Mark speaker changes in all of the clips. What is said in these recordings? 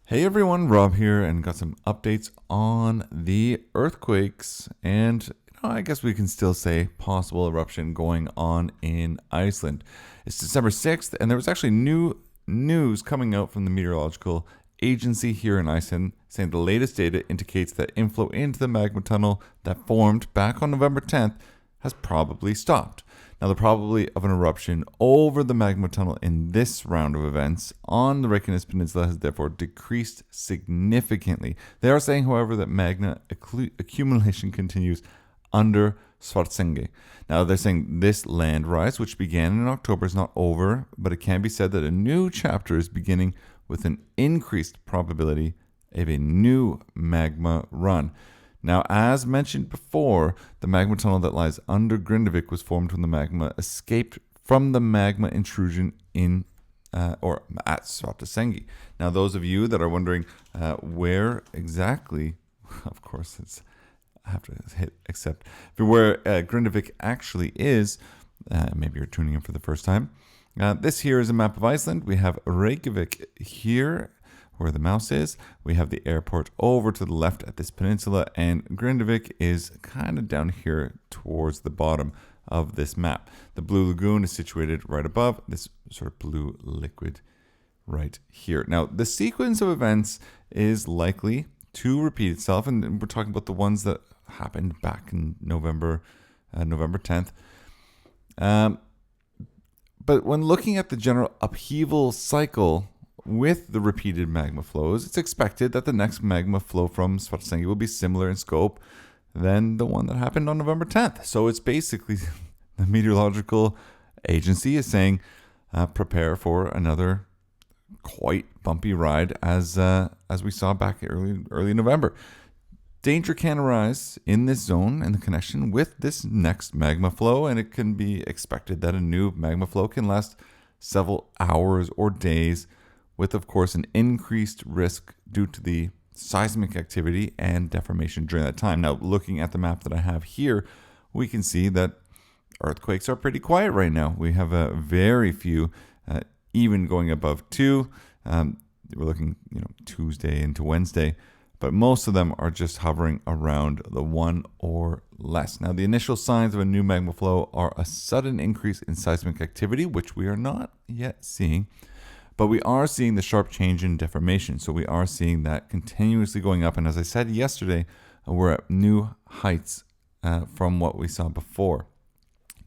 Speaker 1: Hey everyone, Rob here, and got some updates on the earthquakes. And I guess we can still say possible eruption going on in Iceland. It's December 6th, and there was actually new news coming out from the meteorological agency here in Iceland saying the latest data indicates that inflow into the magma tunnel that formed back on November 10th has probably stopped. Now, the probability of an eruption over the magma tunnel in this round of events on the Reykjanes Peninsula has therefore decreased significantly. They are saying, however, that magma accumulation continues under Svartsengi. Now, they're saying this land rise, which began in October, is not over, but it can be said that a new chapter is beginning with an increased probability of a new magma run. Now, as mentioned before, the magma tunnel that lies under Grindavik was formed when the magma escaped from the magma intrusion in or at Svartsengi. Now, those of you that are wondering where exactly, of course, I have to hit accept. Where Grindavik actually is, maybe you're tuning in for the first time. This here is a map of Iceland. We have Reykjavik here, where the mouse is. We have the airport over to the left at this peninsula, and Grindavik is kind of down here towards the bottom of this map. The Blue Lagoon is situated right above this sort of blue liquid right here. Now, the sequence of events is likely to repeat itself, and we're talking about the ones that happened back in November 10th. But when looking at the general upheaval cycle with the repeated magma flows, it's expected that the next magma flow from Svartsengi will be similar in scope than the one that happened on November 10th. So it's basically the meteorological agency is saying, prepare for another quite bumpy ride as we saw back early November. Danger can arise in this zone and the connection with this next magma flow, and it can be expected that a new magma flow can last several hours or days, with, of course, an increased risk due to the seismic activity and deformation during that time. Now, looking at the map that I have here, we can see that earthquakes are pretty quiet right now. We have a very few, even going above 2. We're looking, Tuesday into Wednesday, but most of them are just hovering around the 1 or less. Now, the initial signs of a new magma flow are a sudden increase in seismic activity, which we are not yet seeing. But we are seeing the sharp change in deformation. So we are seeing that continuously going up. And as I said yesterday, we're at new heights from what we saw before.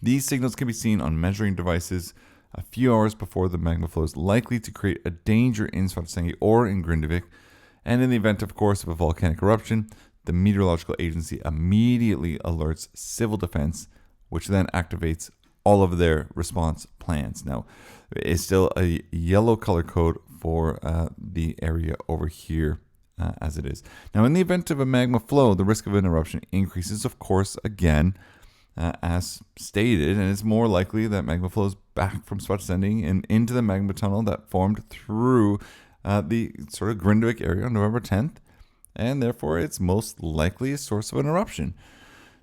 Speaker 1: These signals can be seen on measuring devices a few hours before the magma flow is likely to create a danger in Svartsengi or in Grindavik. And in the event, of course, of a volcanic eruption, the meteorological agency immediately alerts civil defense, which then activates all of their response plans. Now, it's still a yellow color code for the area over here as it is. Now, in the event of a magma flow, the risk of an eruption increases, of course, again, as stated, and it's more likely that magma flows back from Svartsengi and into the magma tunnel that formed through the sort of Grindavik area on November 10th, and therefore it's most likely a source of an eruption.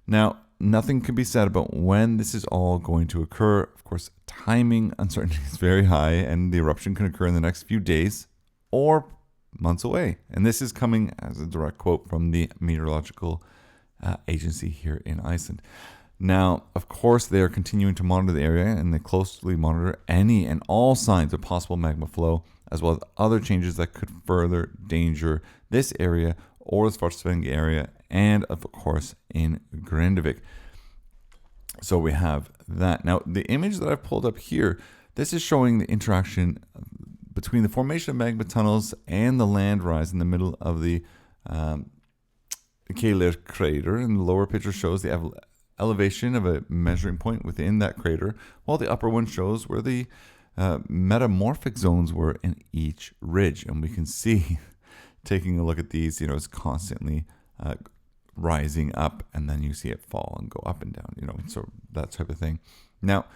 Speaker 1: Now, nothing can be said about when this is all going to occur. Of course, timing uncertainty is very high, and the eruption can occur in the next few days or months away. And this is coming as a direct quote from the meteorological agency here in Iceland. Now, of course, they are continuing to monitor the area, and they closely monitor any and all signs of possible magma flow, as well as other changes that could further danger this area or the Svartsengi area, and of course in Grindavik. So we have that. Now, the image that I've pulled up here, this is showing the interaction between the formation of magma tunnels and the land rise in the middle of the Keilir crater. And the lower picture shows the elevation of a measuring point within that crater, while the upper one shows where the metamorphic zones were in each ridge. And we can see, taking a look at these, it's constantly rising up, and then you see it fall and go up and down, so that type of thing. Now,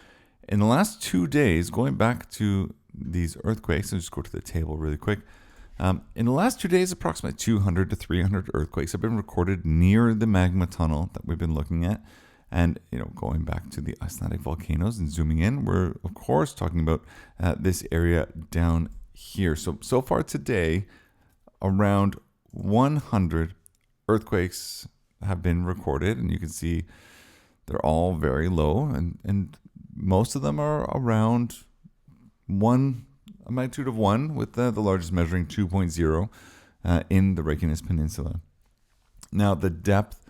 Speaker 1: in the last 2 days, going back to these earthquakes, I'll just go to the table really quick. In the last 2 days, approximately 200 to 300 earthquakes have been recorded near the magma tunnel that we've been looking at. And, going back to the Icelandic volcanoes and zooming in, we're, of course, talking about this area down here. So far today, around 100 earthquakes have been recorded, and you can see they're all very low, and most of them are around a magnitude of 1, with the largest measuring 2.0 in the Reykjanes Peninsula. Now, the depth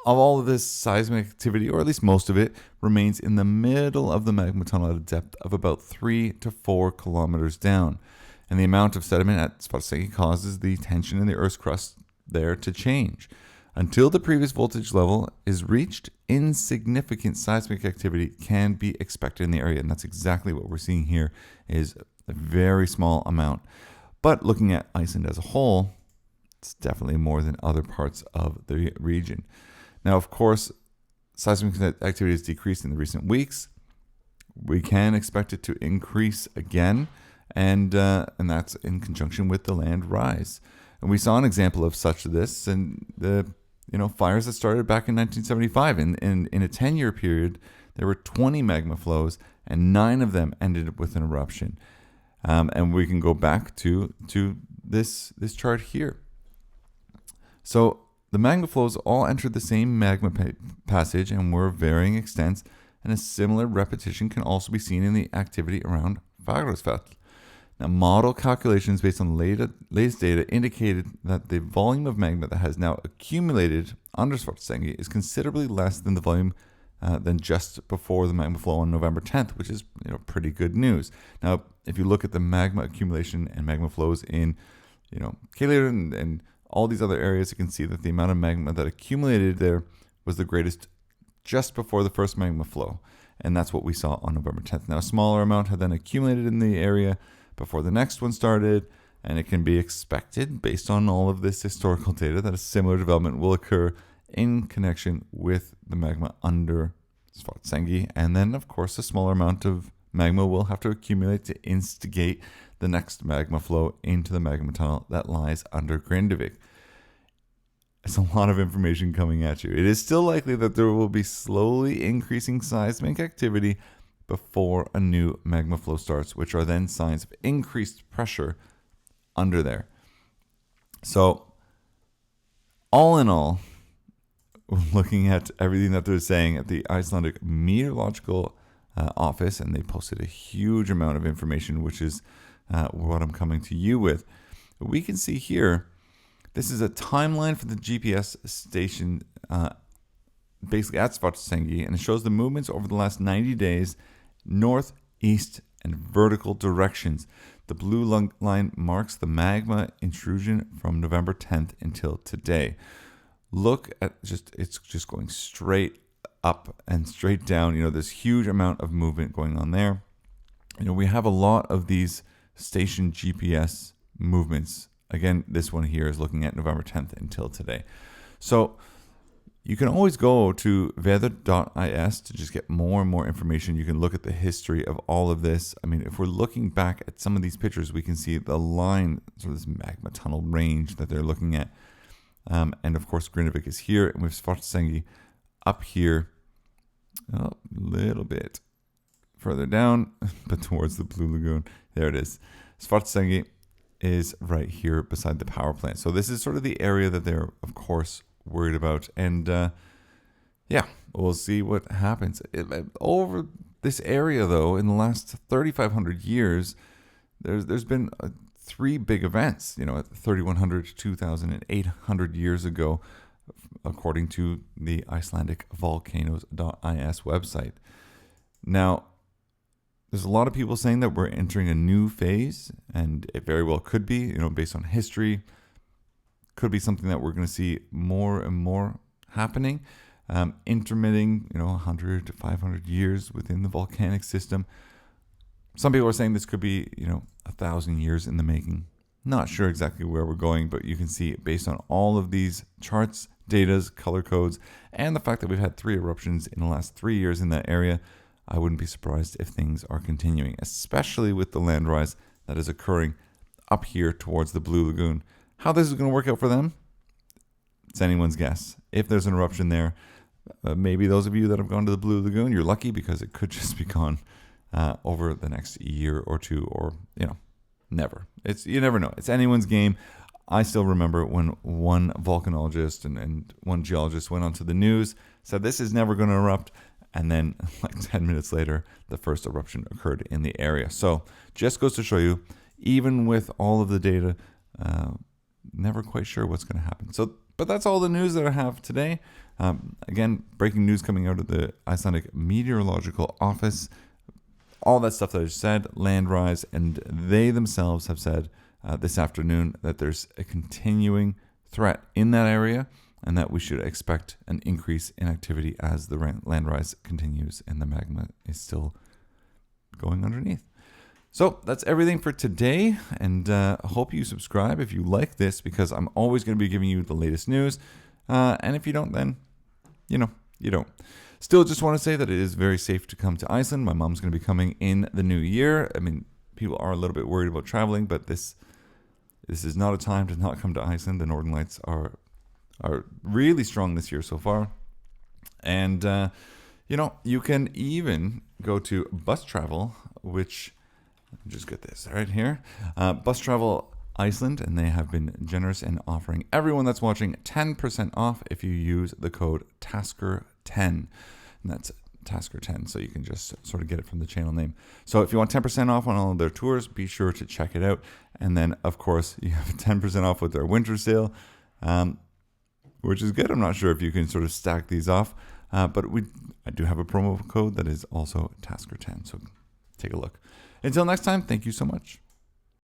Speaker 1: of all of this seismic activity, or at least most of it, remains in the middle of the magma tunnel at a depth of about 3 to 4 kilometers down. And the amount of sediment at Svartsengi causes the tension in the Earth's crust there to change. Until the previous voltage level is reached, insignificant seismic activity can be expected in the area. And that's exactly what we're seeing here, is a very small amount. But looking at Iceland as a whole, it's definitely more than other parts of the region. Now, of course, seismic activity has decreased in the recent weeks. We can expect it to increase again, and that's in conjunction with the land rise. And we saw an example of such this in the fires that started back in 1975. In a 10-year period, there were 20 magma flows, and 9 of them ended with an eruption. And we can go back to this chart here. So the magma flows all entered the same magma passage and were of varying extents, and a similar repetition can also be seen in the activity around Fagradalsfjall. Now, model calculations based on latest data indicated that the volume of magma that has now accumulated under Svartsengi is considerably less than the volume than just before the magma flow on November 10th, which is pretty good news. Now, if you look at the magma accumulation and magma flows in Keilir and all these other areas, you can see that the amount of magma that accumulated there was the greatest just before the first magma flow. And that's what we saw on November 10th. Now, a smaller amount had then accumulated in the area before the next one started, and it can be expected, based on all of this historical data, that a similar development will occur in connection with the magma under Svartsengi. And then, of course, a smaller amount of magma will have to accumulate to instigate the next magma flow into the magma tunnel that lies under Grindavik. It's a lot of information coming at you. It is still likely that there will be slowly increasing seismic activity before a new magma flow starts, which are then signs of increased pressure under there. So, all in all, looking at everything that they're saying at the Icelandic meteorological office, and they posted a huge amount of information, which is what I'm coming to you with. We can see here, this is a timeline for the GPS station basically at Svartsengi, and it shows the movements over the last 90 days, north, east, and vertical directions. The blue line marks the magma intrusion from November 10th until today. Look at it's just going straight up and straight down. There's huge amount of movement going on there. We have a lot of these station GPS movements. Again, this one here is looking at November 10th until today. So you can always go to weather.is to just get more and more information. You can look at the history of all of this. I mean, if we're looking back at some of these pictures, we can see the line, sort of this magma tunnel range that they're looking at. And of course, Grindavik is here, and we have Svartsengi up here a little bit further down, but towards the Blue Lagoon. There it is. Svartsengi is right here beside the power plant. So this is sort of the area that they're, of course, worried about. And we'll see what happens. Over this area, though, in the last 3,500 years, there's been 3 big events, at 3,100, 2,000, and 800 years ago, according to the Icelandic volcanoes.is website. Now, there's a lot of people saying that we're entering a new phase, and it very well could be, based on history, could be something that we're going to see more and more happening, intermitting, 100 to 500 years within the volcanic system. Some people are saying this could be, 1,000 years in the making. Not sure exactly where we're going, but you can see based on all of these charts, datas, color codes, and the fact that we've had 3 eruptions in the last 3 years in that area, I wouldn't be surprised if things are continuing, especially with the land rise that is occurring up here towards the Blue Lagoon. How this is going to work out for them, it's anyone's guess. If there's an eruption there, maybe those of you that have gone to the Blue Lagoon, you're lucky, because it could just be gone over the next year or two, or Never. You never know. It's anyone's game. I still remember when one volcanologist and one geologist went onto the news, said this is never going to erupt, and then like 10 minutes later, the first eruption occurred in the area. So just goes to show you, even with all of the data, never quite sure what's going to happen. But that's all the news that I have today. Again, breaking news coming out of the Icelandic Meteorological Office. All that stuff that I just said, land rise, and they themselves have said this afternoon that there's a continuing threat in that area and that we should expect an increase in activity as the land rise continues and the magma is still going underneath. So that's everything for today, and I hope you subscribe if you like this, because I'm always going to be giving you the latest news, and if you don't, then you don't. Still, just want to say that it is very safe to come to Iceland. My mom's going to be coming in the new year. I mean, people are a little bit worried about traveling, but this is not a time to not come to Iceland. The Northern Lights are really strong this year so far. And, you can even go to bus travel, which, just get this right here, Bus Travel Iceland, and they have been generous in offering everyone that's watching 10% off if you use the code Tasker10. And that's Tasker10, so you can just sort of get it from the channel name. So if you want 10% off on all of their tours, be sure to check it out. And then, of course, you have 10% off with their winter sale, which is good. I'm not sure if you can sort of stack these off, but I do have a promo code that is also Tasker10, so take a look. Until next time, thank you so much.